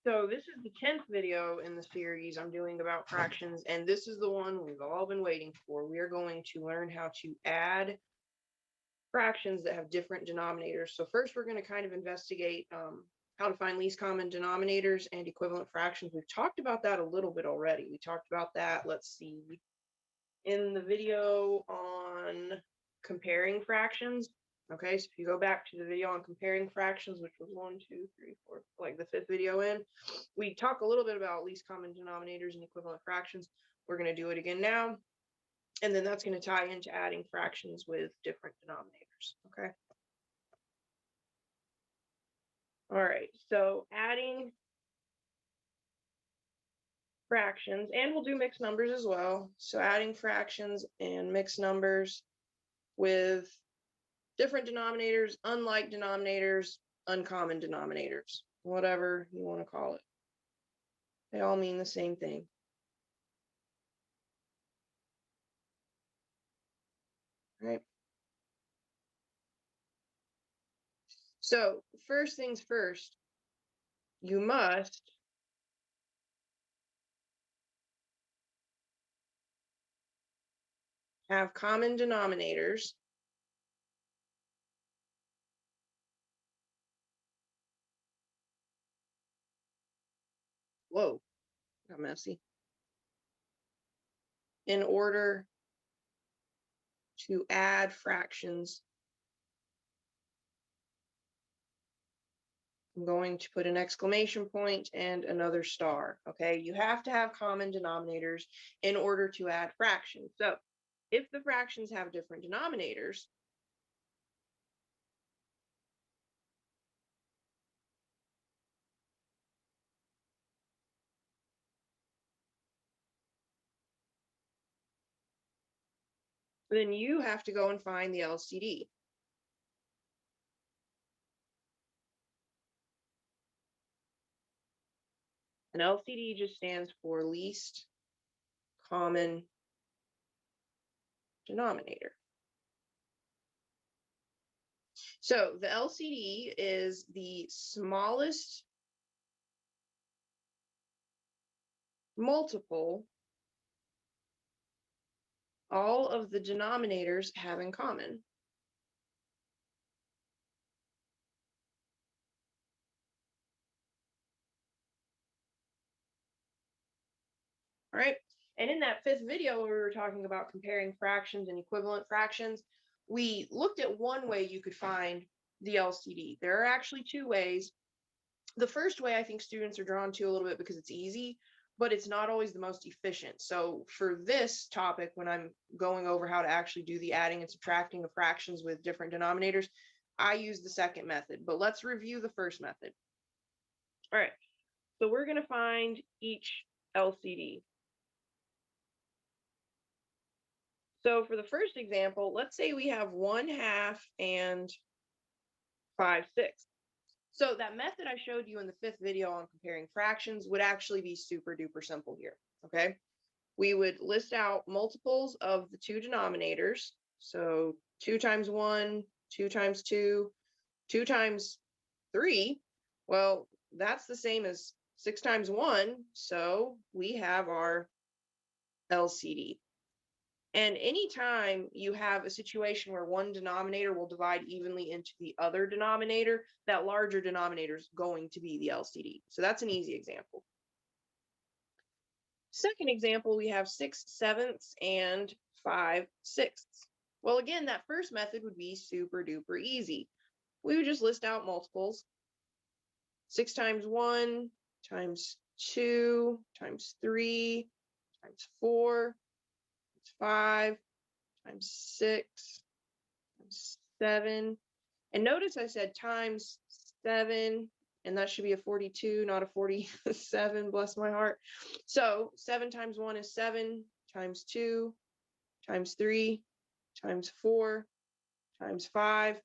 So this is the 10th video in the series I'm doing about fractions, and this is the one we've all been waiting for. We are going to learn how to add fractions that have different denominators. So first we're going to kind of investigate how to find least common denominators and equivalent fractions. We've talked about that a little bit already. We talked about that, let's see, in the video on comparing fractions. Okay, so if you go back to the video on comparing fractions, which was 1, 2, 3, 4, like the 5th video in, we talk a little bit about least common denominators and equivalent fractions. We're going to do it again now, and then that's going to tie into adding fractions with different denominators. Okay. All right, so adding fractions, and we'll do mixed numbers as well. So adding fractions and mixed numbers with different denominators, unlike denominators, uncommon denominators, whatever you want to call it. They all mean the same thing. Right? So first things first, you must have common denominators whoa, got messy, in order to add fractions. I'm going to put an exclamation point and another star. Okay, you have to have common denominators in order to add fractions. So if the fractions have different denominators, then you have to go and find the LCD. An LCD just stands for least common denominator. So the LCD is the smallest multiple all of the denominators have in common. All right. And in that 5th video, we were talking about comparing fractions and equivalent fractions. We looked at one way you could find the LCD. There are actually 2 ways. The first way I think students are drawn to a little bit because it's easy, but it's not always the most efficient. So for this topic, when I'm going over how to actually do the adding and subtracting of fractions with different denominators, I use the second method, but let's review the first method. All right, so we're going to find each LCD. So for the first example, let's say we have 1/2 and 5/6. So that method I showed you in the 5th video on comparing fractions would actually be super duper simple here, okay? We would list out multiples of the 2 denominators. So 2 times 1, 2 times 2, 2 times 3. Well, that's the same as 6 times 1. So we have our LCD. And anytime you have a situation where one denominator will divide evenly into the other denominator, that larger denominator is going to be the LCD. So that's an easy example. Second example, we have 6/7 and 5/6. Well, again, that first method would be super duper easy. We would just list out multiples. 6 times 1 times 2 times 3 times 4 times 5 times 6 times 7. And notice I said times 7, and that should be a 42, not a 47, bless my heart. So 7 times 1 is 7, times 2, times 3, times 4, times 5,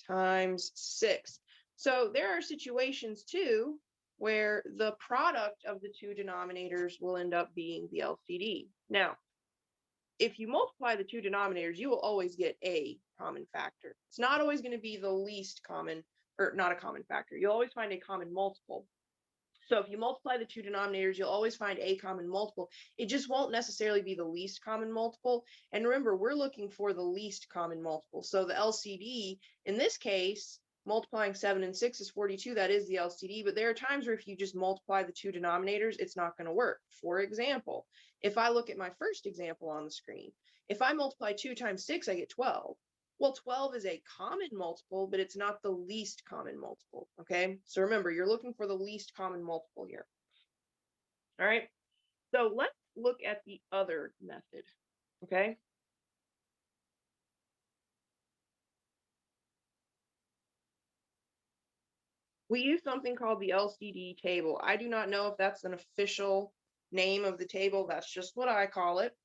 times 6. So there are situations too where the product of the 2 denominators will end up being the LCD. Now, if you multiply the 2 denominators, you will always get a common factor. It's not always going to be the least common, or not a common factor. You'll always find a common multiple. So if you multiply the two denominators, you'll always find a common multiple. It just won't necessarily be the least common multiple. And remember, we're looking for the least common multiple. So the LCD, in this case, multiplying 7 and 6 is 42. That is the LCD. But there are times where if you just multiply the two denominators, it's not going to work. For example, if I look at my first example on the screen, if I multiply 2 times 6, I get 12. Well, 12 is a common multiple, but it's not the least common multiple, okay? So remember, you're looking for the least common multiple here. All right, so let's look at the other method, okay? We use something called the LCD table. I do not know if that's an official name of the table. That's just what I call it.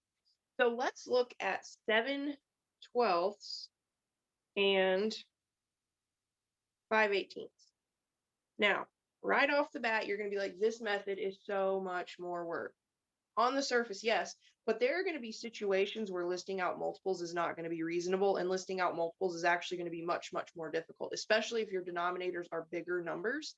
So let's look at 7/12 and 5/18. Now, right off the bat, you're going to be like, this method is so much more work. On the surface, yes, but there are going to be situations where listing out multiples is not going to be reasonable, and listing out multiples is actually going to be much, much more difficult, especially if your denominators are bigger numbers.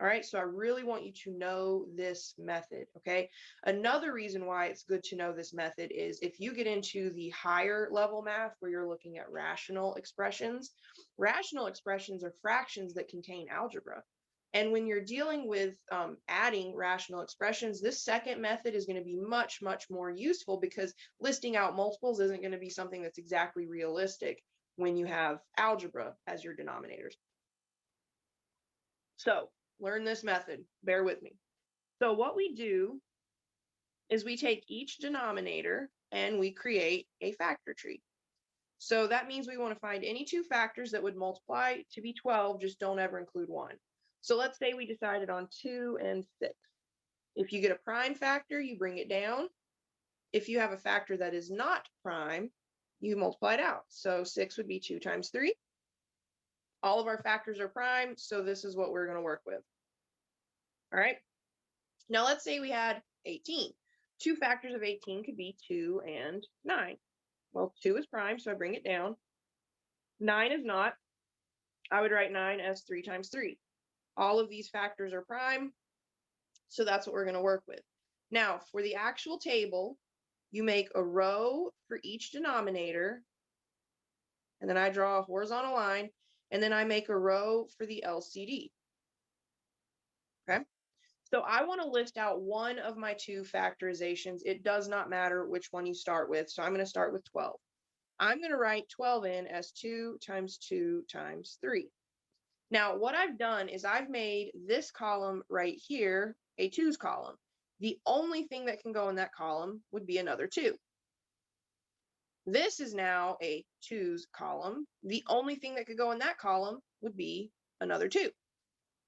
All right, so I really want you to know this method, okay? Another reason why it's good to know this method is if you get into the higher level math where you're looking at rational expressions are fractions that contain algebra. And when you're dealing with adding rational expressions, this second method is going to be much, much more useful because listing out multiples isn't going to be something that's exactly realistic when you have algebra as your denominators. So learn this method. Bear with me. So what we do is we take each denominator and we create a factor tree. So that means we want to find any two factors that would multiply to be 12, just don't ever include 1. So let's say we decided on 2 and 6. If you get a prime factor, you bring it down. If you have a factor that is not prime, you multiply it out. So 6 would be 2 times 3. All of our factors are prime, so this is what we're going to work with. All right. Now let's say we had 18. Two factors of 18 could be 2 and 9. Well, 2 is prime, so I bring it down. 9 is not. I would write 9 as 3 times 3. All of these factors are prime, so that's what we're going to work with. Now, for the actual table, you make a row for each denominator, and then I draw a horizontal line, and then I make a row for the LCD. Okay? So I want to list out one of my two factorizations. It does not matter which one you start with, so I'm going to start with 12. I'm going to write 12 in as 2 times 2 times 3. Now, what I've done is I've made this column right here a 2's column. The only thing that can go in that column would be another 2. This is now a 2's column. The only thing that could go in that column would be another 2.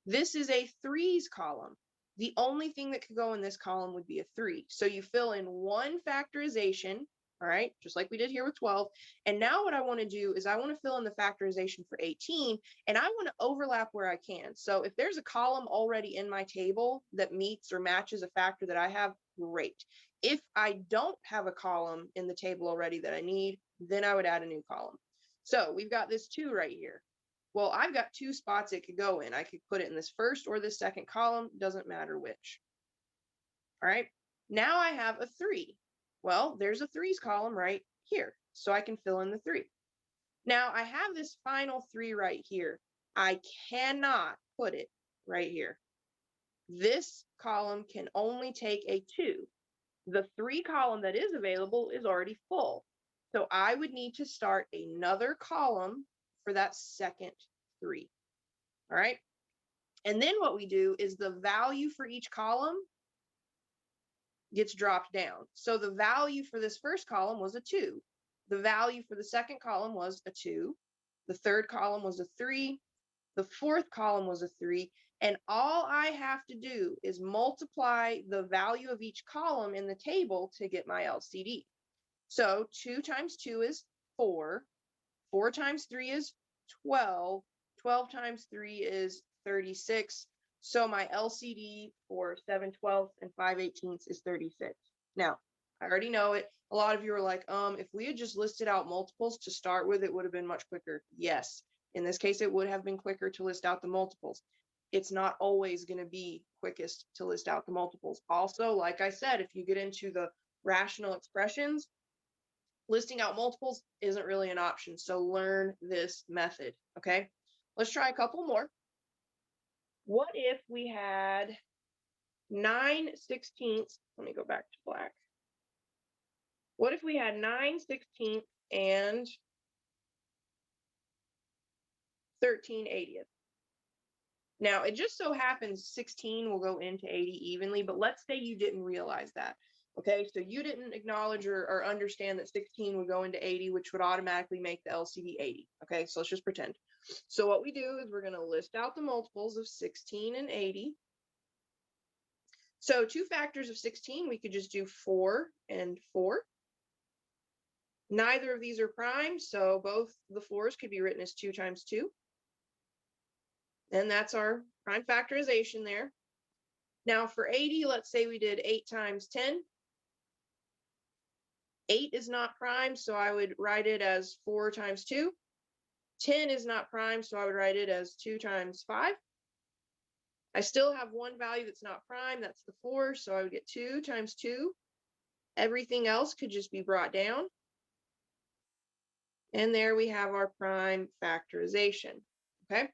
This is a 3's column. The only thing that could go in this column would be a 3. So you fill in one factorization, all right, just like we did here with 12. And now what I want to do is I want to fill in the factorization for 18, and I want to overlap where I can. So if there's a column already in my table that meets or matches a factor that I have, great. If I don't have a column in the table already that I need, then I would add a new column. So we've got this 2 right here. Well, I've got 2 spots it could go in. I could put it in this first or this second column, doesn't matter which. All right, now I have a 3. Well, there's a 3's column right here, so I can fill in the 3. Now I have this final 3 right here. I cannot put it right here. This column can only take a 2. The 3 column that is available is already full. So I would need to start another column for that second 3. All right. And then what we do is the value for each column gets dropped down. So the value for this first column was a 2. The value for the second column was a 2. The third column was a 3. The fourth column was a 3. And all I have to do is multiply the value of each column in the table to get my LCD. So 2 times 2 is 4. 4 times 3 is 12. 12 times 3 is 36. So my LCD for 7/12 and 5/18 is 36. Now, I already know it. A lot of you are like, if we had just listed out multiples to start with, it would have been much quicker. Yes. In this case, it would have been quicker to list out the multiples. It's not always going to be quickest to list out the multiples. Also, like I said, if you get into the rational expressions, listing out multiples isn't really an option. So learn this method, okay? Let's try a couple more. What if we had 9/16? Let me go back to black. What if we had 9/16 and 13/80? Now, it just so happens 16 will go into 80 evenly, but let's say you didn't realize that. Okay, so you didn't acknowledge or understand that 16 would go into 80, which would automatically make the LCD 80. Okay, so let's just pretend. So what we do is we're going to list out the multiples of 16 and 80. So two factors of 16, we could just do 4 and 4. Neither of these are prime, so both the 4s could be written as 2 times 2. And that's our prime factorization there. Now for 80, let's say we did 8 times 10. 8 is not prime, so I would write it as 4 times 2. 10 is not prime, so I would write it as 2 times 5. I still have one value that's not prime, that's the 4, so I would get 2 times 2. Everything else could just be brought down. And there we have our prime factorization, okay?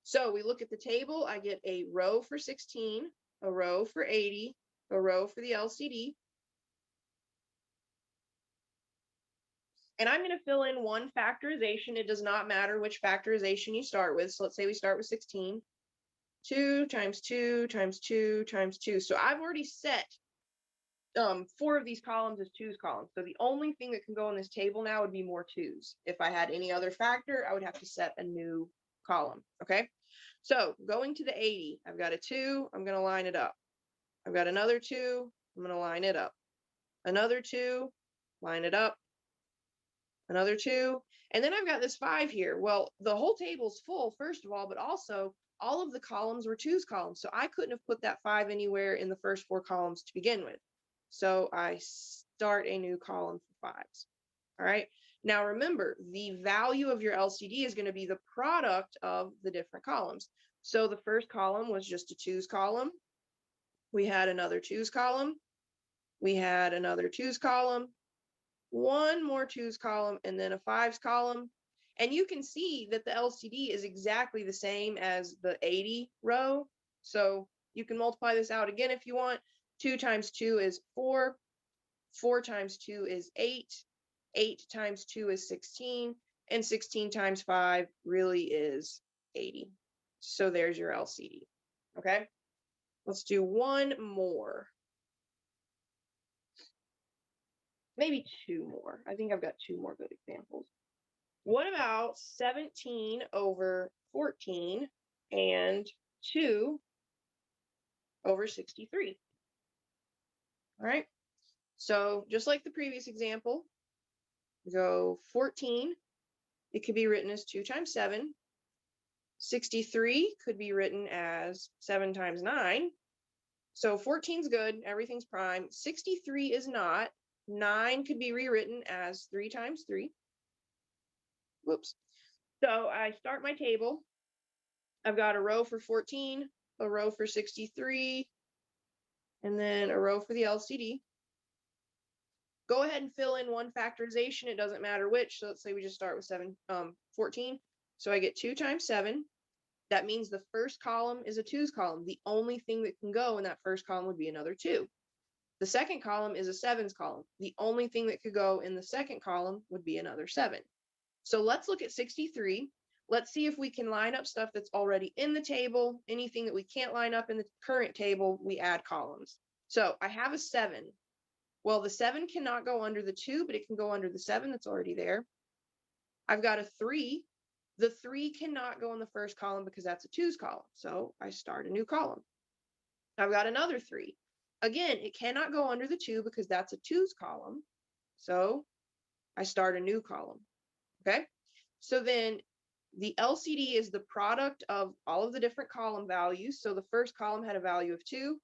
So we look at the table, I get a row for 16, a row for 80, a row for the LCD. And I'm going to fill in one factorization. It does not matter which factorization you start with. So let's say we start with 16. 2 times 2 times 2 times 2. So I've already set 4 of these columns as 2's columns. So the only thing that can go in this table now would be more 2's. If I had any other factor, I would have to set a new column. Okay. So going to the 80, I've got a 2. I'm going to line it up. I've got another 2. I'm going to line it up. Another 2. Line it up. Another 2. And then I've got this 5 here. Well, the whole table's full, first of all, but also all of the columns were 2's columns. So I couldn't have put that 5 anywhere in the first 4 columns to begin with. So I start a new column for 5's. All right. Now remember, the value of your LCD is going to be the product of the different columns. So the first column was just a 2's column. We had another 2's column. We had another 2's column. One more 2's column, and then a 5's column. And you can see that the LCD is exactly the same as the 80 row. So you can multiply this out again if you want. 2 times 2 is 4. 4 times 2 is 8. 8 times 2 is 16. And 16 times 5 really is 80. So there's your LCD. Okay. Let's do one more. Maybe 2 more. I think I've got 2 more good examples. What about 17 over 14 and 2 over 63? All right. So just like the previous example, go 14. It could be written as 2 times 7. 63 could be written as 7 times 9. So 14's good. Everything's prime. 63 is not. 9 could be rewritten as 3 times 3. Whoops. So I start my table. I've got a row for 14, a row for 63, and then a row for the LCD. Go ahead and fill in one factorization. It doesn't matter which. So let's say we just start with 14. So I get 2 times 7. That means the first column is a 2's column. The only thing that can go in that first column would be another 2. The second column is a 7's column. The only thing that could go in the second column would be another 7. So let's look at 63. Let's see if we can line up stuff that's already in the table. Anything that we can't line up in the current table, we add columns. So I have a 7. Well, the 7 cannot go under the 2, but it can go under the 7 that's already there. I've got a 3. The 3 cannot go in the first column because that's a 2's column. So I start a new column. I've got another 3. Again, it cannot go under the 2 because that's a 2's column. So I start a new column. Okay. So then the LCD is the product of all of the different column values. So the first column had a value of 2.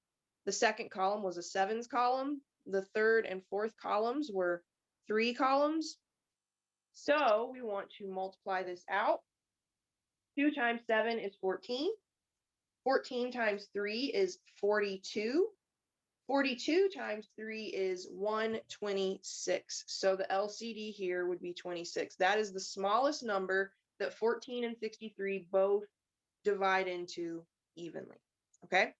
The second column was a 7's column. The third and fourth columns were 3 columns. So we want to multiply this out. 2 times 7 is 14. 14 times 3 is 42. 42 times 3 is 126. So the LCD here would be 26. That is the smallest number that 14 and 63 both divide into evenly. Okay.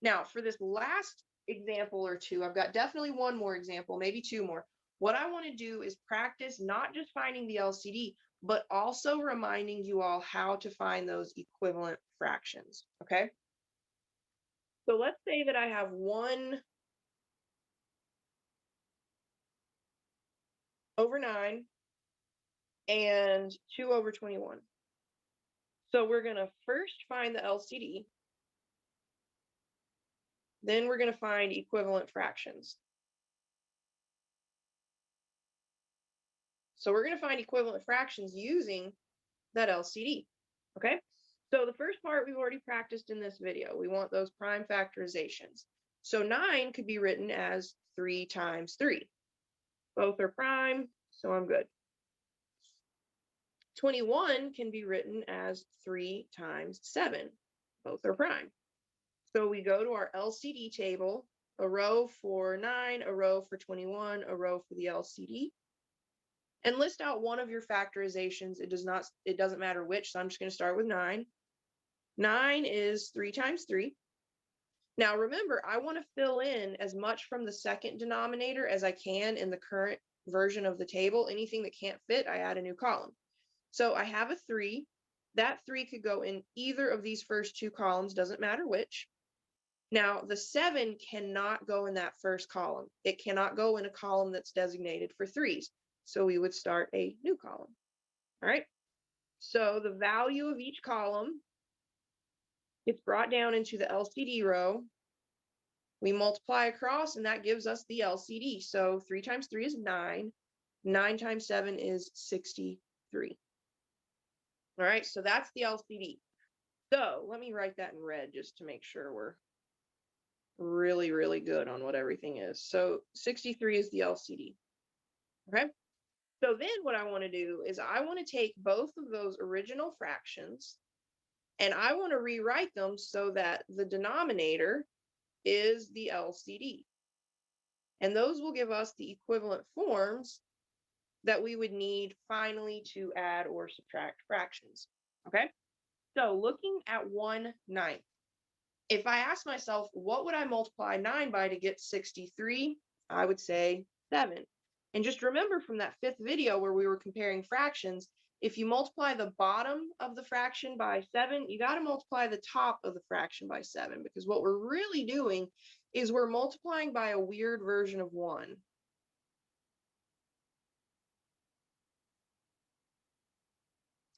Now for this last example or two, I've got definitely one more example, maybe two more. What I want to do is practice not just finding the LCD, but also reminding you all how to find those equivalent fractions. Okay. So let's say that I have 1/9 and 2/21. So we're going to first find the LCD, then we're going to find equivalent fractions. So we're going to find equivalent fractions using that LCD, okay? So the first part we've already practiced in this video. We want those prime factorizations. So 9 could be written as 3 times 3. Both are prime, so I'm good. 21 can be written as 3 times 7. Both are prime. So we go to our LCD table, a row for 9, a row for 21, a row for the LCD, and list out one of your factorizations. It doesn't matter which, so I'm just going to start with 9. 9 is 3 times 3. Now remember, I want to fill in as much from the second denominator as I can in the current version of the table. Anything that can't fit, I add a new column. So I have a 3. That 3 could go in either of these first two columns, doesn't matter which. Now, the 7 cannot go in that first column. It cannot go in a column that's designated for 3s. So we would start a new column. All right. So the value of each column gets brought down into the LCD row. We multiply across, and that gives us the LCD. So 3 times 3 is 9. 9 times 7 is 63. All right, so that's the LCD. So let me write that in red just to make sure we're really, really good on what everything is. So 63 is the LCD. Okay. So then what I want to do is I want to take both of those original fractions and I want to rewrite them so that the denominator is the LCD. And those will give us the equivalent forms that we would need finally to add or subtract fractions. Okay. So looking at 1/9. If I ask myself, what would I multiply 9 by to get 63? I would say 7. And just remember from that 5th video where we were comparing fractions, if you multiply the bottom of the fraction by 7, you got to multiply the top of the fraction by 7, because what we're really doing is we're multiplying by a weird version of 1.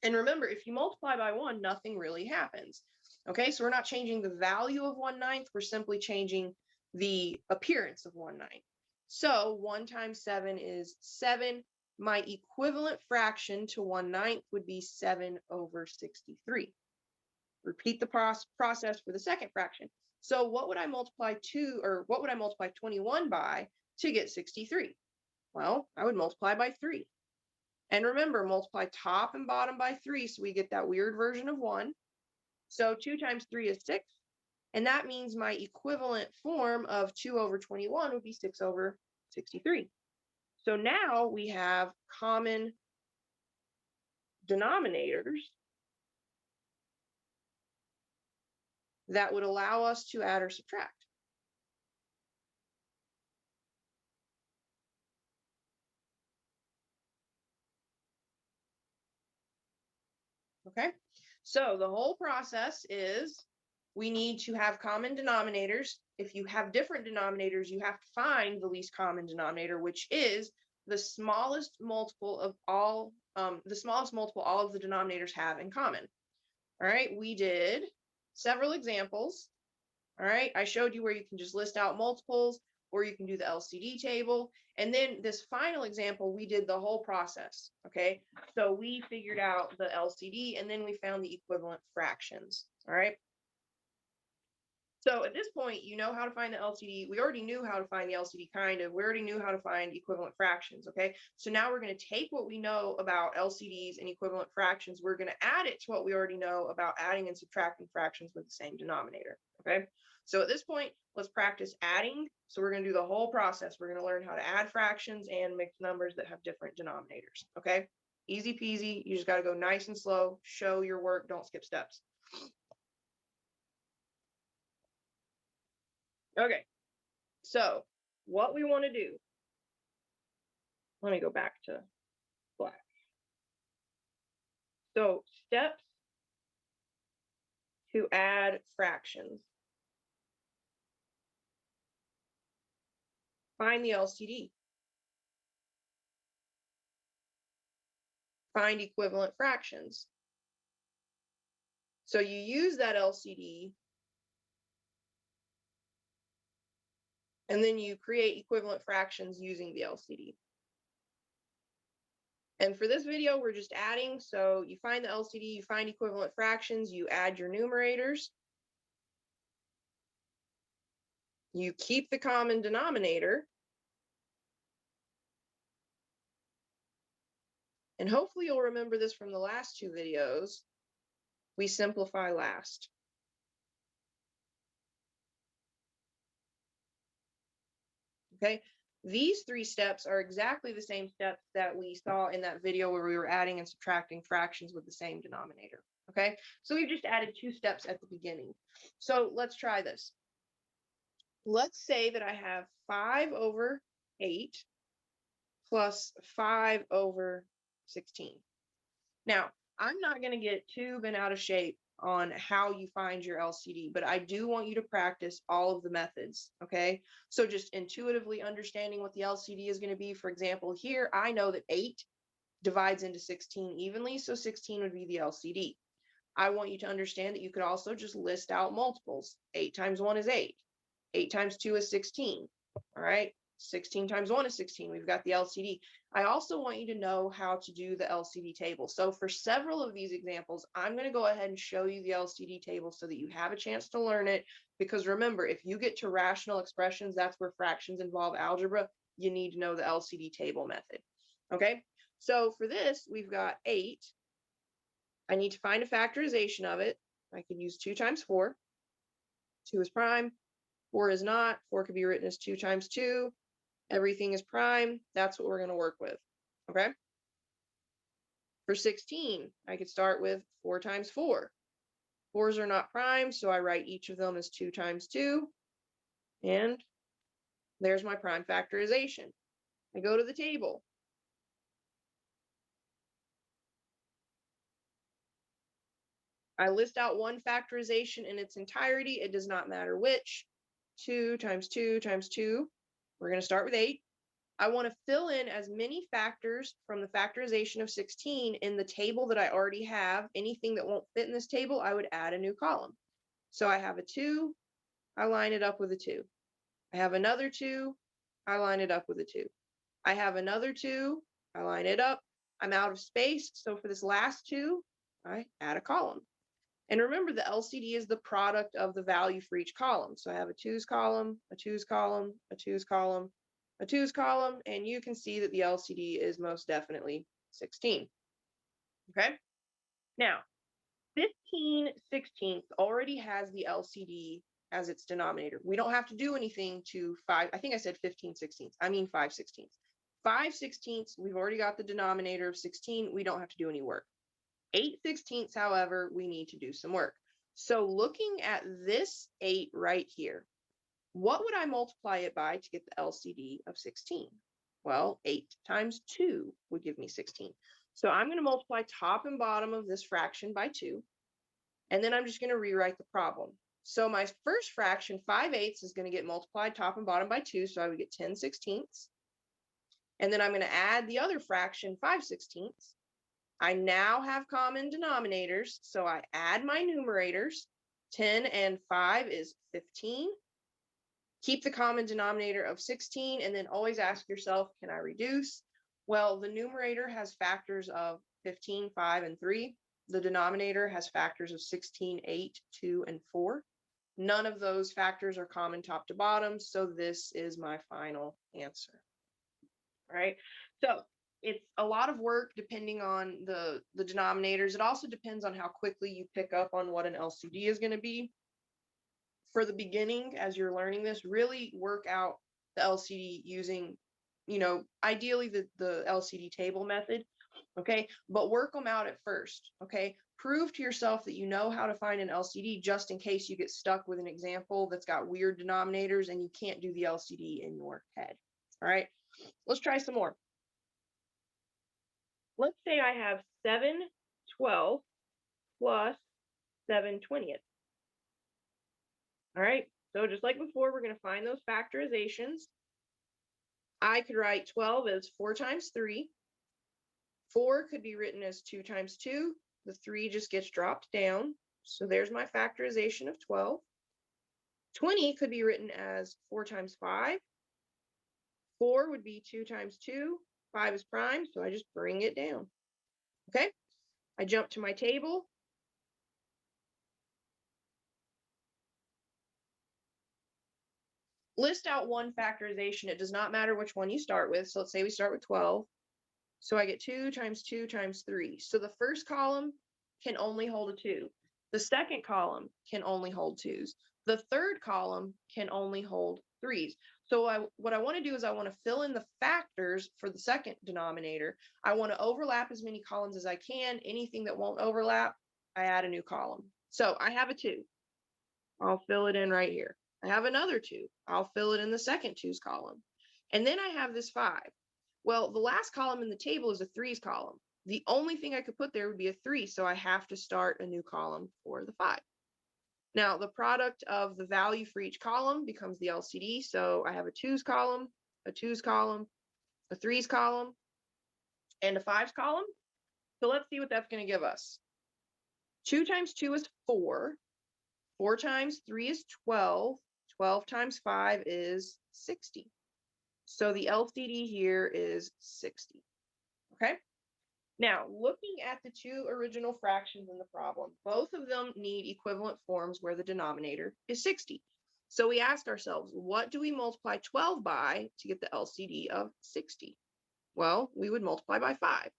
And remember, if you multiply by 1, nothing really happens. Okay, so we're not changing the value of 1/9, we're simply changing the appearance of 1/9. So 1 times 7 is 7. My equivalent fraction to 1/9 would be 7/63. Repeat the process for the second fraction. So what would I multiply 21 by to get 63? Well, I would multiply by 3. And remember, multiply top and bottom by 3, so we get that weird version of 1. So 2 times 3 is 6. And that means my equivalent form of 2/21 would be 6/63. So now we have common denominators that would allow us to add or subtract. Okay, so the whole process is we need to have common denominators. If you have different denominators, you have to find the least common denominator, which is the smallest multiple of all of the denominators have in common. All right, we did several examples. All right, I showed you where you can just list out multiples, or you can do the LCD table. And then this final example, we did the whole process. Okay, so we figured out the LCD and then we found the equivalent fractions. All right. So at this point, you know how to find the LCD. We already knew how to find the LCD kind of. We already knew how to find equivalent fractions, okay? So now we're going to take what we know about LCDs and equivalent fractions. We're going to add it to what we already know about adding and subtracting fractions with the same denominator, okay? So at this point, let's practice adding. So we're going to do the whole process. We're going to learn how to add fractions and mix numbers that have different denominators, okay? Easy peasy. You just got to go nice and slow. Show your work. Don't skip steps. Okay, so what we want to do, let me go back to black. So steps to add fractions. Find the LCD. Find equivalent fractions. So you use that LCD and then you create equivalent fractions using the LCD. And for this video, we're just adding. So you find the LCD, you find equivalent fractions, you add your numerators. You keep the common denominator. And hopefully you'll remember this from the last two videos. We simplify last. Okay, these three steps are exactly the same steps that we saw in that video where we were adding and subtracting fractions with the same denominator. Okay, so we've just added two steps at the beginning. So let's try this. Let's say that I have 5 over 8 plus 5 over 16. Now, I'm not going to get too bent out of shape on how you find your LCD, but I do want you to practice all of the methods, okay? So just intuitively understanding what the LCD is going to be. For example, here, I know that 8 divides into 16 evenly, so 16 would be the LCD. I want you to understand that you could also just list out multiples. 8 times 1 is 8. 8 times 2 is 16, all right? 16 times 1 is 16. We've got the LCD. I also want you to know how to do the LCD table. So for several of these examples, I'm going to go ahead and show you the LCD table so that you have a chance to learn it. Because remember, if you get to rational expressions, that's where fractions involve algebra, you need to know the LCD table method. Okay, so for this, we've got 8. I need to find a factorization of it. I can use 2 times 4. 2 is prime. 4 is not. 4 could be written as 2 times 2. Everything is prime. That's what we're going to work with. Okay. For 16, I could start with 4 times 4. 4s are not prime, so I write each of them as 2 times 2. And there's my prime factorization. I go to the table. I list out one factorization in its entirety. It does not matter which. 2 times 2 times 2. We're going to start with 8. I want to fill in as many factors from the factorization of 16 in the table that I already have. Anything that won't fit in this table, I would add a new column. So I have a 2, I line it up with a 2. I have another 2, I line it up with a 2. I have another 2, I line it up. I'm out of space, so for this last 2, I add a column. And remember, the LCD is the product of the value for each column. So I have a 2's column, a 2's column, a 2's column, a 2's column, and you can see that the LCD is most definitely 16. Okay? Now, 15/16 already has the LCD as its denominator. We don't have to do anything to 5. I think I said 15/16. I mean 5/16. 5/16, we've already got the denominator of 16. We don't have to do any work. 8/16, however, we need to do some work. So looking at this 8 right here, what would I multiply it by to get the LCD of 16? Well, 8 times 2 would give me 16. So I'm going to multiply top and bottom of this fraction by 2. And then I'm just going to rewrite the problem. So my first fraction, 5/8, is going to get multiplied top and bottom by 2. So I would get 10/16. And then I'm going to add the other fraction, 5/16. I now have common denominators, so I add my numerators. 10 and 5 is 15. Keep the common denominator of 16, and then always ask yourself, can I reduce? Well, the numerator has factors of 15, 5, and 3. The denominator has factors of 16, 8, 2, and 4. None of those factors are common top to bottom, so this is my final answer. All right, so it's a lot of work depending on the denominators. It also depends on how quickly you pick up on what an LCD is going to be. For the beginning, as you're learning this, really work out the LCD using, ideally the LCD table method, okay? But work them out at first, okay? Prove to yourself that you know how to find an LCD just in case you get stuck with an example that's got weird denominators and you can't do the LCD in your head, all right? Let's try some more. Let's say I have 7/12 plus 7/20. All right, so just like before, we're going to find those factorizations. I could write 12 as 4 times 3. 4 could be written as 2 times 2. The 3 just gets dropped down. So there's my factorization of 12. 20 could be written as 4 times 5. 4 would be 2 times 2. 5 is prime, so I just bring it down. Okay, I jump to my table. List out one factorization. It does not matter which one you start with. So let's say we start with 12. So I get 2 times 2 times 3. So the first column can only hold a 2. The second column can only hold 2s. The third column can only hold 3s. So what I want to do is I want to fill in the factors for the second denominator. I want to overlap as many columns as I can. Anything that won't overlap, I add a new column. So I have a 2. I'll fill it in right here. I have another 2. I'll fill it in the second 2's column. And then I have this 5. Well, the last column in the table is a 3's column. The only thing I could put there would be a 3, so I have to start a new column for the 5. Now, the product of the value for each column becomes the LCD, so I have a 2's column, a 2's column, a 3's column, and a 5's column. So let's see what that's going to give us. 2 times 2 is 4. 4 times 3 is 12. 12 times 5 is 60. So the LCD here is 60. Okay. Now, looking at the two original fractions in the problem, both of them need equivalent forms where the denominator is 60. So we asked ourselves, what do we multiply 12 by to get the LCD of 60? Well, we would multiply by 5.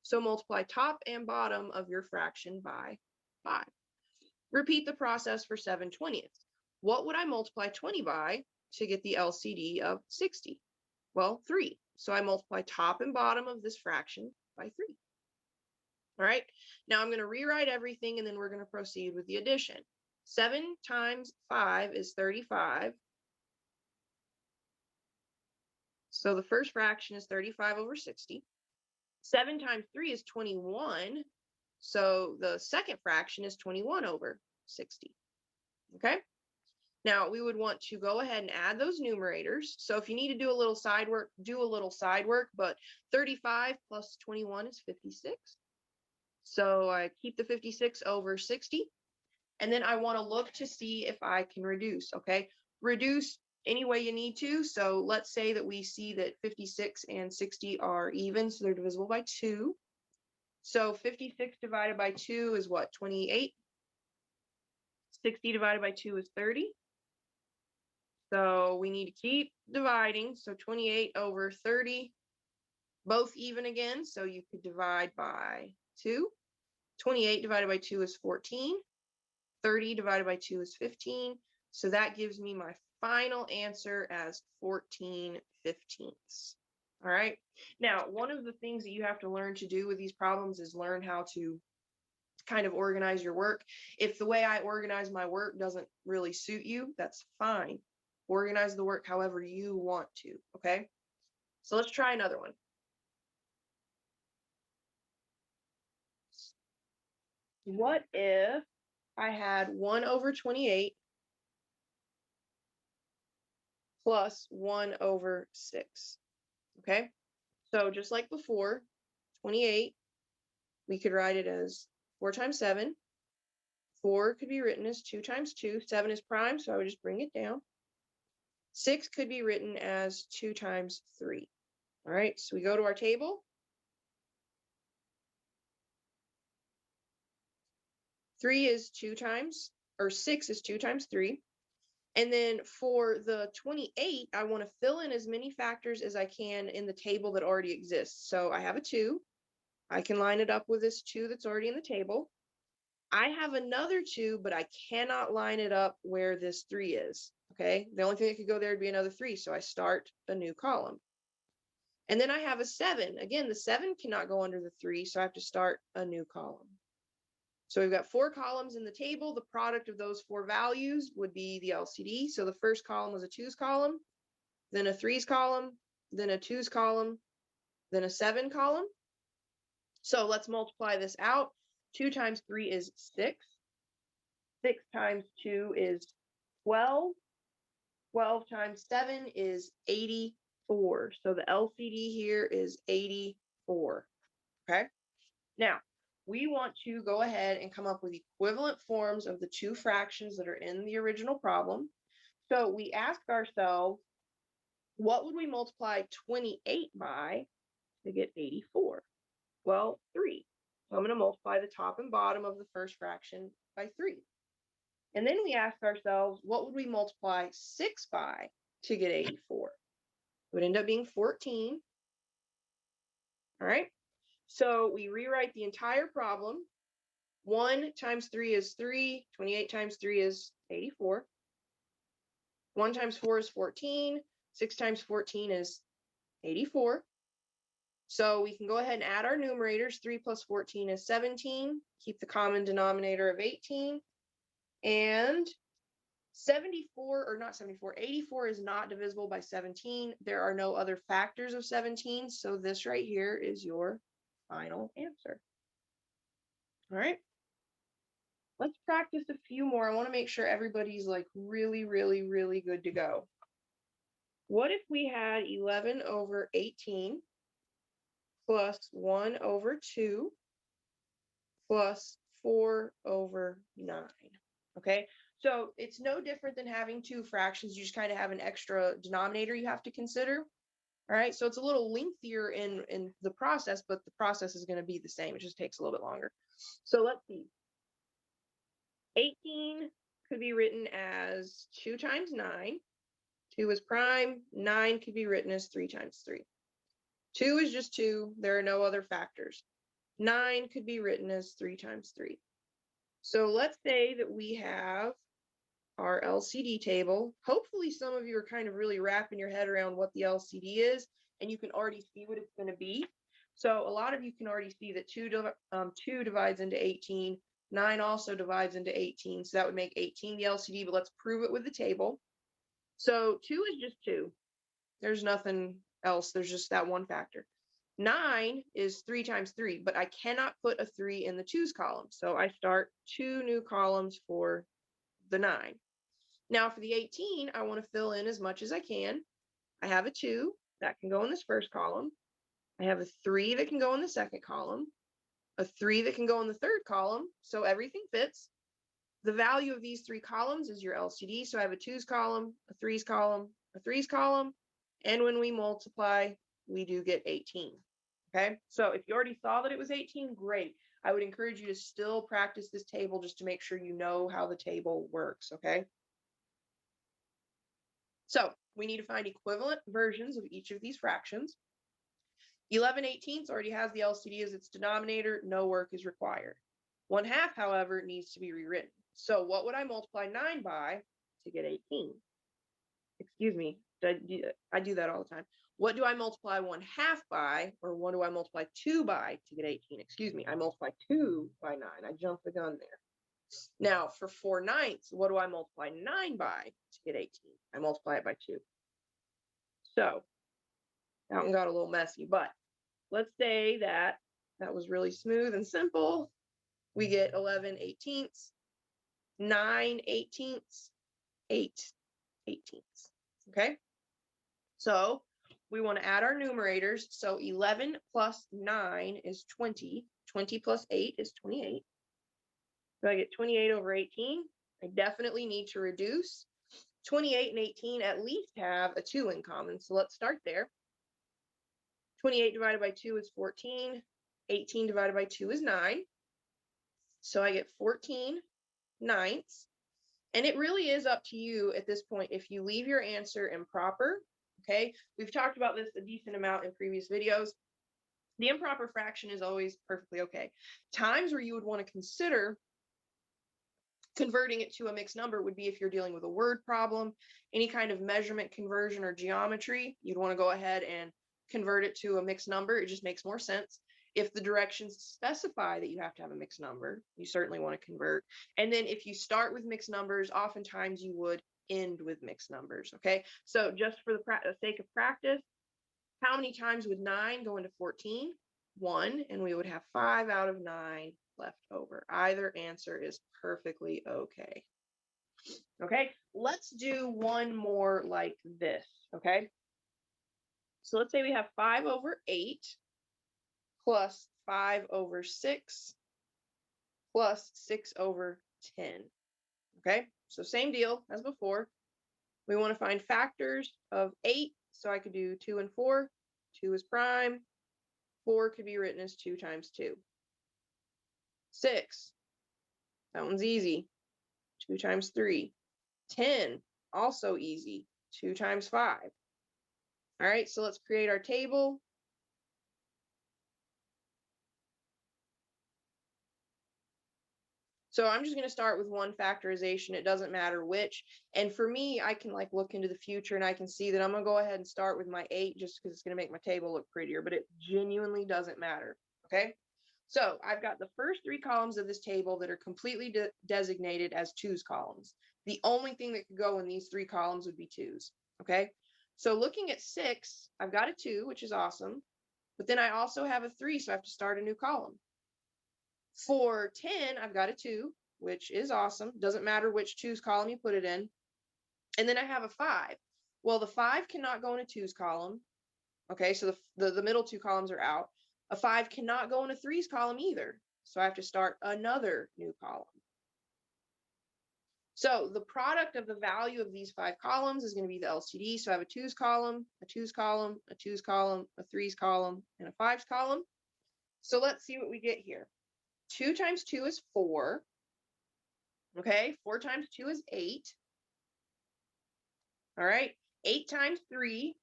So multiply top and bottom of your fraction by 5. Repeat the process for 7/20. What would I multiply 20 by to get the LCD of 60? Well, 3. So I multiply top and bottom of this fraction by 3. All right, now I'm going to rewrite everything and then we're going to proceed with the addition. 7 times 5 is 35. So the first fraction is 35 over 60. 7 times 3 is 21. So the second fraction is 21 over 60. Okay. Now we would want to go ahead and add those numerators. So if you need to do a little side work, do a little side work, but 35 plus 21 is 56. So I keep the 56 over 60. And then I want to look to see if I can reduce, okay? Reduce any way you need to. So let's say that we see that 56 and 60 are even, so they're divisible by 2. So 56 divided by 2 is what, 28? 60 divided by 2 is 30. So we need to keep dividing. So 28 over 30, both even again. So you could divide by 2. 28 divided by 2 is 14. 30 divided by 2 is 15. So that gives me my final answer as 14/15. All right. Now, one of the things that you have to learn to do with these problems is learn how to kind of organize your work. If the way I organize my work doesn't really suit you, that's fine. Organize the work however you want to. Okay. So let's try another one. What if I had 1 over 28 plus 1 over 6? Okay, so just like before, 28, we could write it as 4 times 7. 4 could be written as 2 times 2. 7 is prime, so I would just bring it down. 6 could be written as 2 times 3. All right, so we go to our table. 3 is 2 times, or 6 is 2 times 3. And then for the 28, I want to fill in as many factors as I can in the table that already exists. So I have a 2. I can line it up with this 2 that's already in the table. I have another 2, but I cannot line it up where this 3 is. Okay, the only thing that could go there would be another 3. So I start a new column. And then I have a 7. Again, the 7 cannot go under the 3, so I have to start a new column. So we've got 4 columns in the table. The product of those 4 values would be the LCD. So the first column was a 2's column, then a 3's column, then a 2's column, then a 7 column. So let's multiply this out. 2 times 3 is 6. 6 times 2 is 12. 12 times 7 is 84. So the LCD here is 84. Okay. Now, we want to go ahead and come up with equivalent forms of the 2 fractions that are in the original problem. So we ask ourselves, what would we multiply 28 by to get 84? Well, 3. So I'm going to multiply the top and bottom of the first fraction by 3. And then we ask ourselves, what would we multiply 6 by to get 84? It would end up being 14. All right. So we rewrite the entire problem. 1 times 3 is 3. 28 times 3 is 84. 1 times 4 is 14. 6 times 14 is 84. So we can go ahead and add our numerators. 3 plus 14 is 17. Keep the common denominator of 18. And 74, or not 74, 84 is not divisible by 17. There are no other factors of 17. So this right here is your final answer. All right. Let's practice a few more. I want to make sure everybody's like really, really, really good to go. What if we had 11 over 18 plus 1 over 2 plus 4 over 9? Okay, so it's no different than having 2 fractions. You just kind of have an extra denominator you have to consider. All right, so it's a little lengthier in the process, but the process is going to be the same. It just takes a little bit longer. So let's see. 18 could be written as 2 times 9. 2 is prime. 9 could be written as 3 times 3. 2 is just 2. There are no other factors. 9 could be written as 3 times 3. So let's say that we have our LCD table. Hopefully some of you are kind of really wrapping your head around what the LCD is, and you can already see what it's going to be. So a lot of you can already see that 2 divides into 18. 9 also divides into 18. So that would make 18 the LCD, but let's prove it with the table. So 2 is just 2. There's nothing else. There's just that one factor. 9 is 3 times 3, but I cannot put a 3 in the 2's column. So I start 2 new columns for the 9. Now for the 18, I want to fill in as much as I can. I have a 2 that can go in this first column. I have a 3 that can go in the second column, a 3 that can go in the third column. So everything fits. The value of these 3 columns is your LCD. So I have a 2's column, a 3's column, a 3's column. And when we multiply, we do get 18. Okay, so if you already saw that it was 18, great. I would encourage you to still practice this table just to make sure you know how the table works, okay? So we need to find equivalent versions of each of these fractions. 11/18 already has the LCD as its denominator. No work is required. 1/2, however, needs to be rewritten. So what would I multiply 9 by to get 18? Excuse me, I do that all the time. What do I multiply 1/2 by, or what do I multiply 2 by to get 18? Excuse me, I multiply 2 by 9. I jumped the gun there. Now for 4/9, what do I multiply 9 by to get 18? I multiply it by 2. So that one got a little messy, but let's say that was really smooth and simple. We get 11/18, 9/18, 8/18. Okay, so we want to add our numerators. So 11 plus 9 is 20. 20 plus 8 is 28. So I get 28 over 18. I definitely need to reduce. 28 and 18 at least have a 2 in common. So let's start there. 28 divided by 2 is 14. 18 divided by 2 is 9. So I get 14 ninths. And it really is up to you at this point if you leave your answer improper. Okay, we've talked about this a decent amount in previous videos. The improper fraction is always perfectly okay. Times where you would want to consider converting it to a mixed number would be if you're dealing with a word problem, any kind of measurement conversion or geometry. You'd want to go ahead and convert it to a mixed number. It just makes more sense. If the directions specify that you have to have a mixed number, you certainly want to convert. And then if you start with mixed numbers, oftentimes you would end with mixed numbers. Okay, so just for the sake of practice, how many times would 9 go into 14? 1, and we would have 5 out of 9 left over. Either answer is perfectly okay. Okay, let's do one more like this. Okay, so let's say we have 5 over 8 plus 5 over 6 plus 6 over 10. Okay, so same deal as before. We want to find factors of 8. So I could do 2 and 4. 2 is prime. 4 could be written as 2 times 2. 6, that one's easy. 2 times 3. 10, also easy. 2 times 5. All right, so let's create our table. So I'm just going to start with one factorization. It doesn't matter which. And for me, I can like look into the future and I can see that I'm going to go ahead and start with my 8 just because it's going to make my table look prettier, but it genuinely doesn't matter. Okay. So I've got the first 3 columns of this table that are completely designated as 2's columns. The only thing that could go in these 3 columns would be 2's. Okay. So looking at 6, I've got a 2, which is awesome. But then I also have a 3, so I have to start a new column. For 10, I've got a 2, which is awesome. Doesn't matter which 2's column you put it in. And then I have a 5. Well, the 5 cannot go in a 2's column. Okay, so the middle 2 columns are out. A 5 cannot go in a 3's column either. So I have to start another new column. So the product of the value of these 5 columns is going to be the LCD. So I have a 2's column, a 2's column, a 2's column, a 3's column, and a 5's column. So let's see what we get here. 2 times 2 is 4. Okay, 4 times 2 is 8. All right, 8 times 3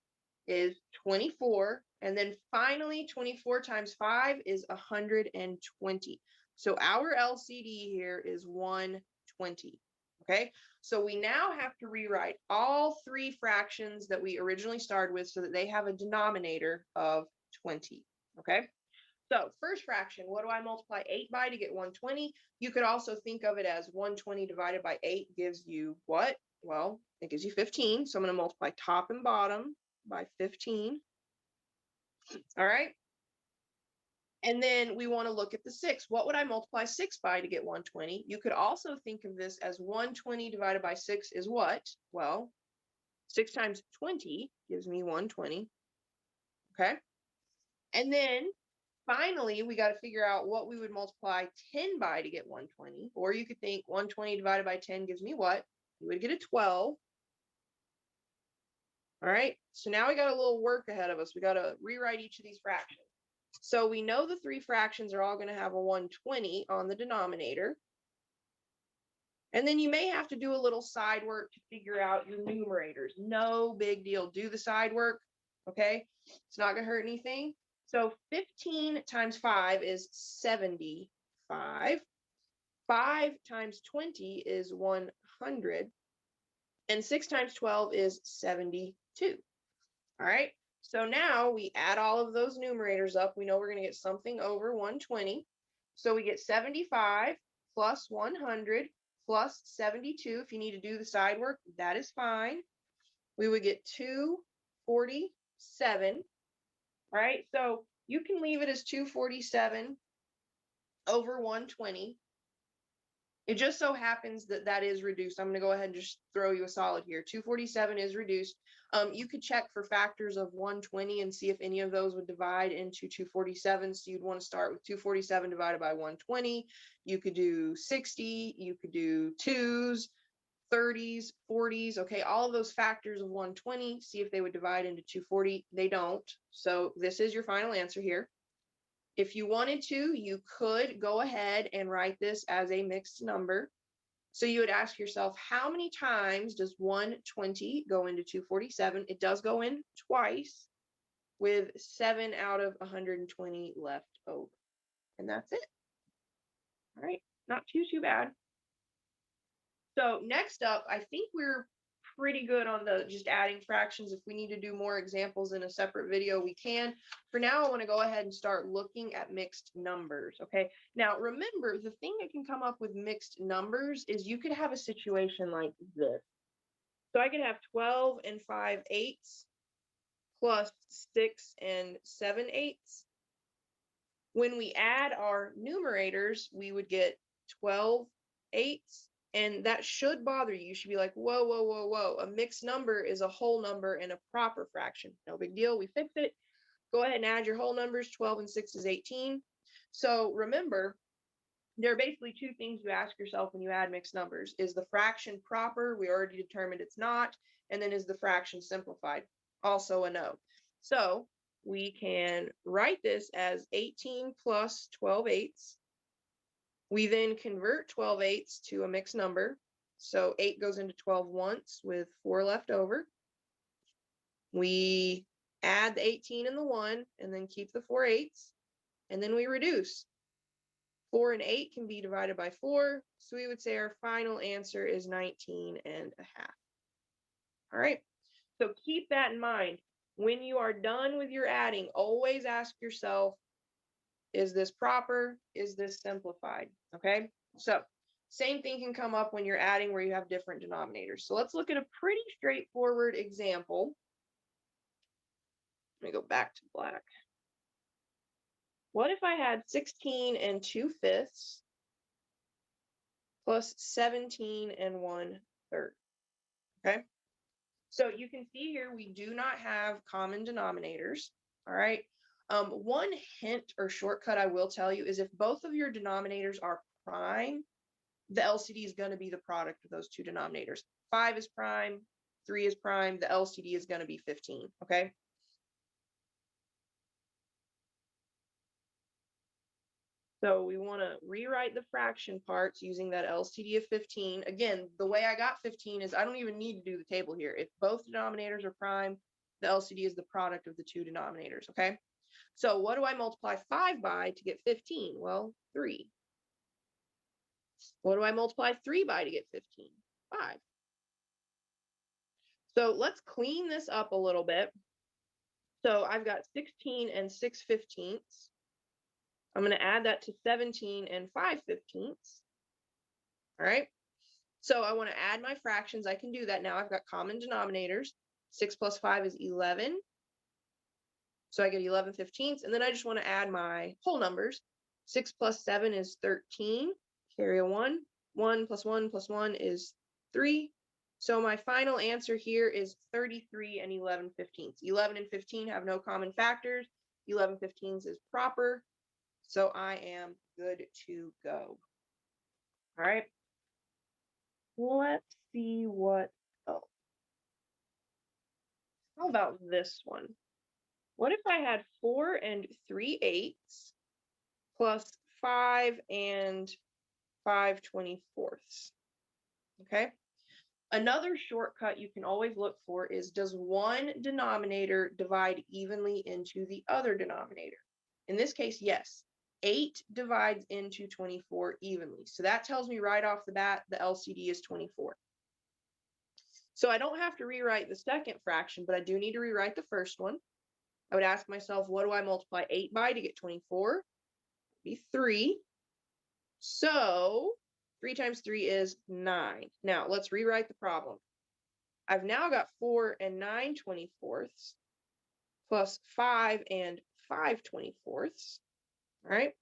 is 24. And then finally, 24 times 5 is 120. So our LCD here is 120. Okay, so we now have to rewrite all 3 fractions that we originally started with so that they have a denominator of 20. Okay. So first fraction, what do I multiply 8 by to get 120? You could also think of it as 120 divided by 8 gives you what? Well, it gives you 15. So I'm going to multiply top and bottom by 15. All right. And then we want to look at the 6. What would I multiply 6 by to get 120? You could also think of this as 120 divided by 6 is what? Well, 6 times 20 gives me 120. Okay. And then finally, we got to figure out what we would multiply 10 by to get 120. Or you could think 120 divided by 10 gives me what? You would get a 12. All right. So now we got a little work ahead of us. We got to rewrite each of these fractions. So we know the 3 fractions are all going to have a 120 on the denominator. And then you may have to do a little side work to figure out your numerators. No big deal. Do the side work. Okay. It's not going to hurt anything. So 15 times 5 is 75. 5 times 20 is 100. And 6 times 12 is 72. All right. So now we add all of those numerators up. We know we're going to get something over 120. So we get 75 plus 100 plus 72. If you need to do the side work, that is fine. We would get 247. All right, so you can leave it as 247 over 120. It just so happens that that is reduced. I'm going to go ahead and just throw you a solid here. 247 is reduced. You could check for factors of 120 and see if any of those would divide into 247. So you'd want to start with 247 divided by 120. You could do 60. You could do 2's, 30s, 40s. Okay, all of those factors of 120, see if they would divide into 240. They don't. So this is your final answer here. If you wanted to, you could go ahead and write this as a mixed number. So you would ask yourself, how many times does 120 go into 247? It does go in twice, with 7 out of 120 left over. And that's it. All right, not too bad. So next up, I think we're pretty good on the just adding fractions. If we need to do more examples in a separate video, we can. For now, I want to go ahead and start looking at mixed numbers. Okay, now remember, the thing that can come up with mixed numbers is you could have a situation like this. So I could have 12 and 5/8 plus 6 and 7/8. When we add our numerators, we would get 12/8. And that should bother you. You should be like, whoa, whoa, whoa, whoa. A mixed number is a whole number and a proper fraction. No big deal. We fix it. Go ahead and add your whole numbers. 12 and 6 is 18. So remember, there are basically two things you ask yourself when you add mixed numbers. Is the fraction proper? We already determined it's not. And then is the fraction simplified? Also a no. So we can write this as 18 plus 12/8. We then convert 12/8 to a mixed number. So 8 goes into 12 once with 4 left over. We add the 18 and the 1 and then keep the 4/8. And then we reduce. 4 and 8 can be divided by 4. So we would say our final answer is 19.5. All right. So keep that in mind. When you are done with your adding, always ask yourself, is this proper? Is this simplified? Okay, so same thing can come up when you're adding where you have different denominators. So let's look at a pretty straightforward example. Let me go back to black. What if I had 16 and 2/5 plus 17 and 1/3? Okay, so you can see here we do not have common denominators. All right. One hint or shortcut I will tell you is if both of your denominators are prime, the LCD is going to be the product of those two denominators. 5 is prime, 3 is prime, the LCD is going to be 15, okay? So we want to rewrite the fraction parts using that LCD of 15. Again, the way I got 15 is I don't even need to do the table here. If both denominators are prime, the LCD is the product of the two denominators, okay? So what do I multiply 5 by to get 15? Well, 3. What do I multiply 3 by to get 15? 5. So let's clean this up a little bit. So I've got 16 and 6/15. I'm going to add that to 17 and 5/15. All right. So I want to add my fractions. I can do that now. I've got common denominators. 6 plus 5 is 11. So I get 11/15. And then I just want to add my whole numbers. 6 plus 7 is 13. Carry a 1. 1 plus 1 plus 1 is 3. So my final answer here is 33 and 11/15. 11 and 15 have no common factors. 11/15 is proper. So I am good to go. All right. Let's see what else. How about this one? What if I had 4 and 3/8 plus 5 and 5/24? Okay. Another shortcut you can always look for is, does one denominator divide evenly into the other denominator? In this case, yes. 8 divides into 24 evenly. So that tells me right off the bat the LCD is 24. So I don't have to rewrite the second fraction, but I do need to rewrite the first one. I would ask myself, what do I multiply 8 by to get 24? It'd be 3. So 3 times 3 is 9. Now let's rewrite the problem. I've now got 4 and 9/24 plus 5 and 5/24. All right.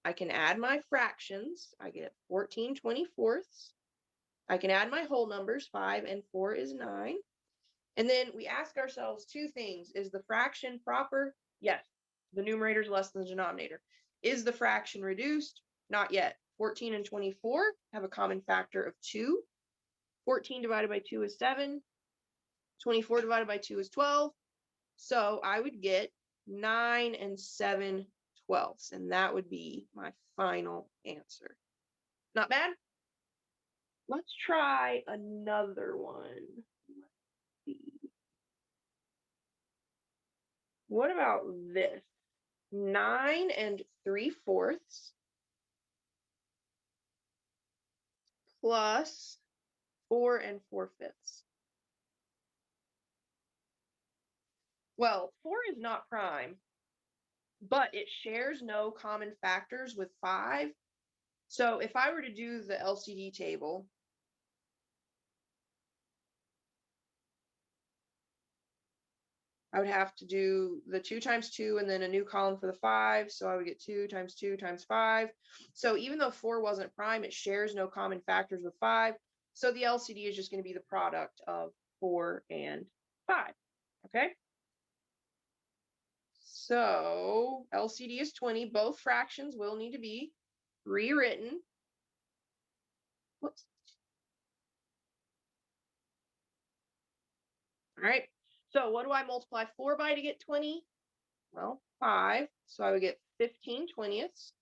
I can add my fractions. I get 14/24. I can add my whole numbers. 5 and 4 is 9. And then we ask ourselves two things. Is the fraction proper? Yes. The numerator is less than the denominator. Is the fraction reduced? Not yet. 14 and 24 have a common factor of 2. 14 divided by 2 is 7. 24 divided by 2 is 12. So I would get 9 and 7/12. And that would be my final answer. Not bad? Let's try another one. Let's see. What about this? 9 3/4 plus 4 4/5. Well, 4 is not prime, but it shares no common factors with 5. So if I were to do the LCD table, I would have to do the 2 times 2 and then a new column for the 5. So I would get 2 times 2 times 5. So even though 4 wasn't prime, it shares no common factors with 5. So the LCD is just going to be the product of 4 and 5. Okay. So LCD is 20. Both fractions will need to be rewritten. Whoops. All right. So what do I multiply 4 by to get 20? Well, 5. So I would get 15/20.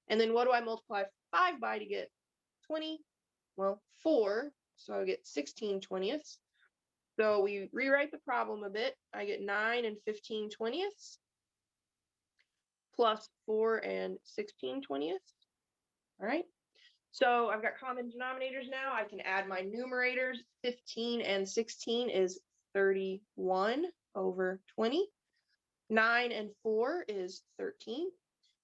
And then what do I multiply 5 by to get 20? Well, 4. So I would get 16/20. So we rewrite the problem a bit. I get 9 15/20 plus 4 16/20. All right. So I've got common denominators now. I can add my numerators. 15 and 16 is 31 over 20. 9 and 4 is 13.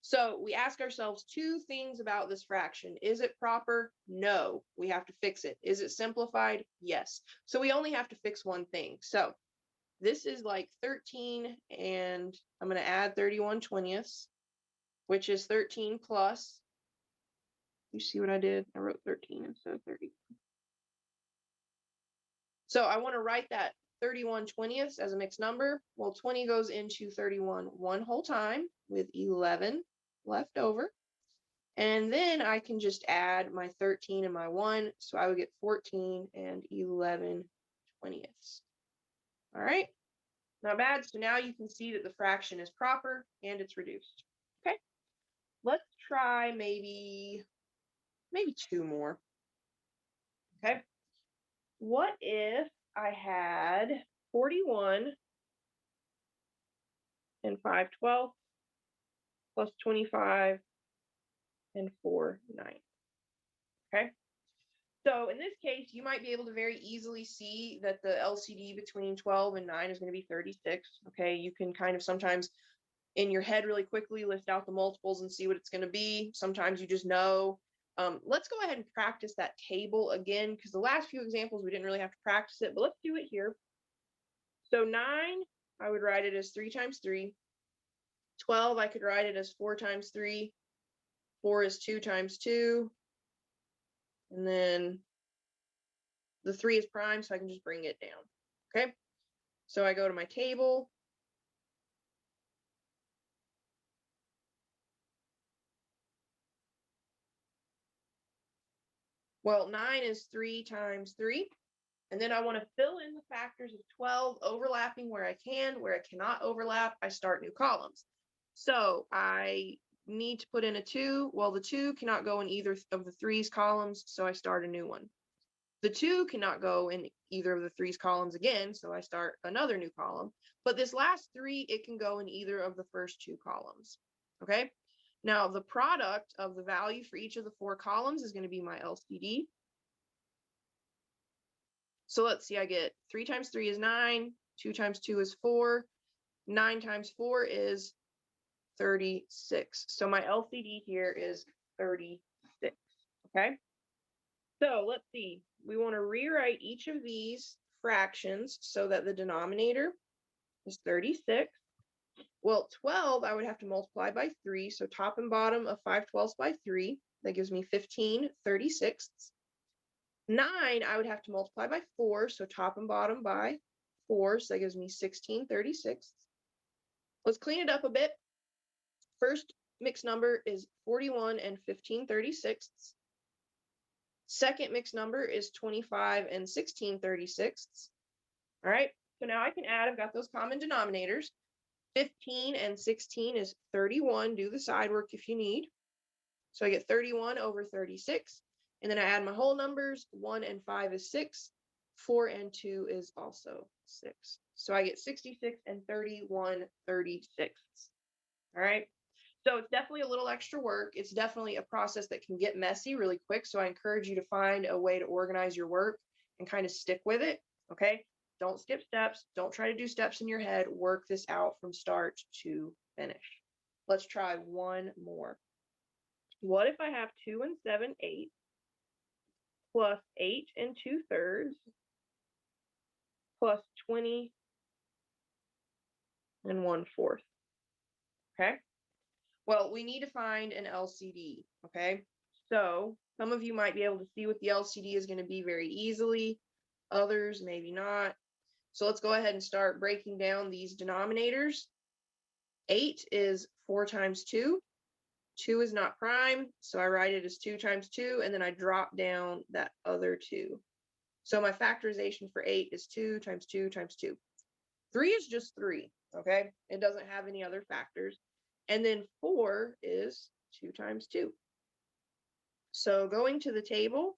So we ask ourselves two things about this fraction. Is it proper? No. We have to fix it. Is it simplified? Yes. So we only have to fix one thing. So this is like 13, and I'm going to add 31/20, which is 13 plus. You see what I did? I wrote 13 instead of 30. So I want to write that 31/20 as a mixed number. Well, 20 goes into 31 one whole time with 11 left over. And then I can just add my 13 and my 1. So I would get 14 and 11/20. All right. Not bad. So now you can see that the fraction is proper and it's reduced. Okay. Let's try maybe 2 more. Okay. What if I had 41 5/12 plus 25 4/9? Okay. So in this case, you might be able to very easily see that the LCD between 12 and 9 is going to be 36. Okay. You can kind of sometimes in your head really quickly list out the multiples and see what it's going to be. Sometimes you just know. Let's go ahead and practice that table again, because the last few examples we didn't really have to practice it, but let's do it here. So 9, I would write it as 3 times 3. 12, I could write it as 4 times 3. 4 is 2 times 2. And then the 3 is prime, so I can just bring it down. Okay. So I go to my table. Well, 9 is 3 times 3. And then I want to fill in the factors of 12, overlapping where I can. Where I cannot overlap, I start new columns. So I need to put in a 2. Well, the 2 cannot go in either of the 3's columns, so I start a new one. The 2 cannot go in either of the 3's columns again, so I start another new column. But this last 3, it can go in either of the first 2 columns. Okay. Now, the product of the value for each of the 4 columns is going to be my LCD. So let's see, I get 3 times 3 is 9, 2 times 2 is 4, 9 times 4 is 36. So my LCD here is 36. Okay. So let's see, we want to rewrite each of these fractions so that the denominator is 36. Well, 12, I would have to multiply by 3. So top and bottom of 5/12 by 3. That gives me 15/36. 9, I would have to multiply by 4. So top and bottom by 4. So that gives me 16/36. Let's clean it up a bit. First mixed number is 41 15/36. Second mixed number is 25 16/36. All right. So now I can add, I've got those common denominators. 15 and 16 is 31. Do the side work if you need. So I get 31 over 36. And then I add my whole numbers. 1 and 5 is 6. 4 and 2 is also 6. So I get 66 and 31/36. All right. So it's definitely a little extra work. It's definitely a process that can get messy really quick. So I encourage you to find a way to organize your work and kind of stick with it. Okay. Don't skip steps. Don't try to do steps in your head. Work this out from start to finish. Let's try one more. What if I have 2 and 7/8 plus 8 and 2/3 plus 20 and 1/4? Okay. Well, we need to find an LCD. Okay. So some of you might be able to see what the LCD is going to be very easily. Others, maybe not. So let's go ahead and start breaking down these denominators. 8 is 4 times 2. 2 is not prime, so I write it as 2 times 2, and then I drop down that other 2. So my factorization for 8 is 2 times 2 times 2. 3 is just 3, okay? It doesn't have any other factors. And then 4 is 2 times 2. So going to the table,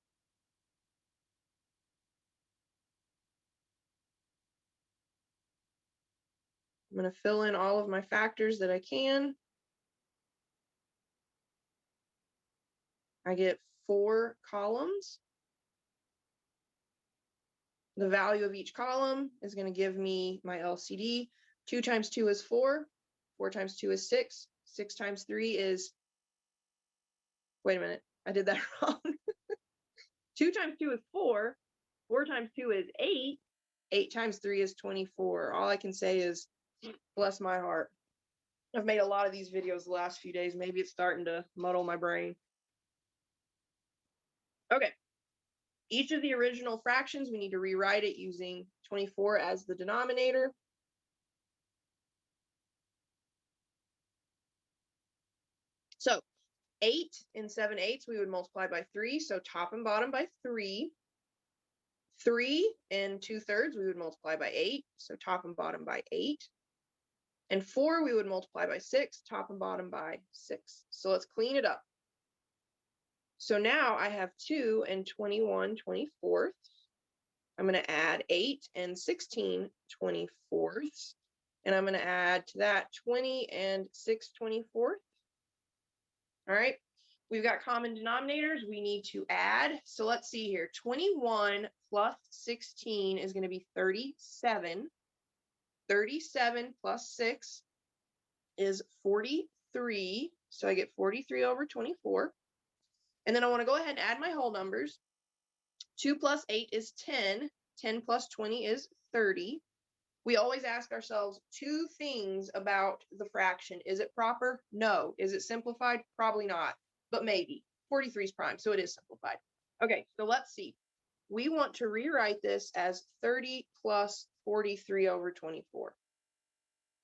I'm going to fill in all of my factors that I can. I get 4 columns. The value of each column is going to give me my LCD. 2 times 2 is 4. 4 times 2 is 6. 6 times 3 is, wait a minute, I did that wrong. 2 times 2 is 4. 4 times 2 is 8. 8 times 3 is 24. All I can say is, bless my heart. I've made a lot of these videos the last few days. Maybe it's starting to muddle my brain. Okay. Each of the original fractions, we need to rewrite it using 24 as the denominator. So 8 and 7/8 we would multiply by 3, so top and bottom by 3. 3 and 2/3 we would multiply by 8, so top and bottom by 8. And 4 we would multiply by 6, top and bottom by 6. So let's clean it up. So now I have 2 and 21/24. I'm going to add 8 and 16/24. And I'm going to add to that 20 and 6/24. All right. We've got common denominators we need to add. So let's see here. 21 plus 16 is going to be 37. 37 plus 6 is 43. So I get 43 over 24. And then I want to go ahead and add my whole numbers. 2 plus 8 is 10. 10 plus 20 is 30. We always ask ourselves 2 things about the fraction. Is it proper? No. Is it simplified? Probably not, but maybe. 43 is prime, so it is simplified. Okay, so let's see. We want to rewrite this as 30 plus 43 over 24.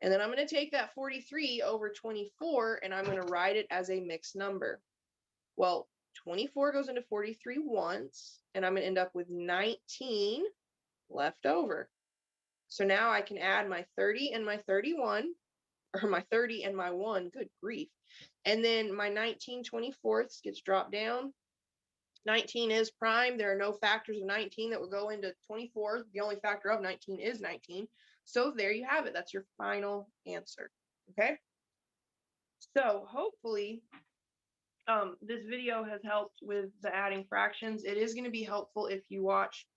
And then I'm going to take that 43 over 24 and I'm going to write it as a mixed number. Well, 24 goes into 43 once, and I'm going to end up with 19 left over. So now I can add my 30 and my 31, or my 30 and my 1, good grief. And then my 19/24 gets dropped down. 19 is prime. There are no factors of 19 that will go into 24. The only factor of 19 is 19. So there you have it. That's your final answer. Okay. So hopefully this video has helped with the adding fractions. It is going to be helpful if you watch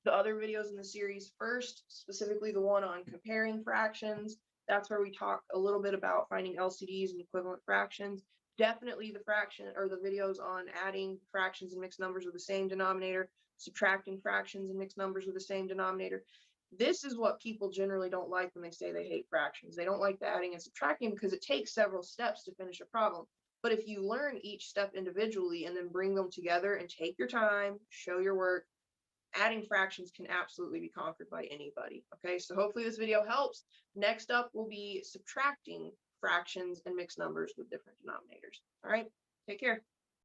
the other videos in the series first, specifically the one on comparing fractions. That's where we talk a little bit about finding LCDs and equivalent fractions. Definitely the fraction or the videos on adding fractions and mixed numbers with the same denominator, subtracting fractions and mixed numbers with the same denominator. This is what people generally don't like when they say they hate fractions. They don't like the adding and subtracting because it takes several steps to finish a problem. But if you learn each step individually and then bring them together and take your time, show your work, adding fractions can absolutely be conquered by anybody. Okay, so hopefully this video helps. Next up will be subtracting fractions and mixed numbers with different denominators. All right, take care.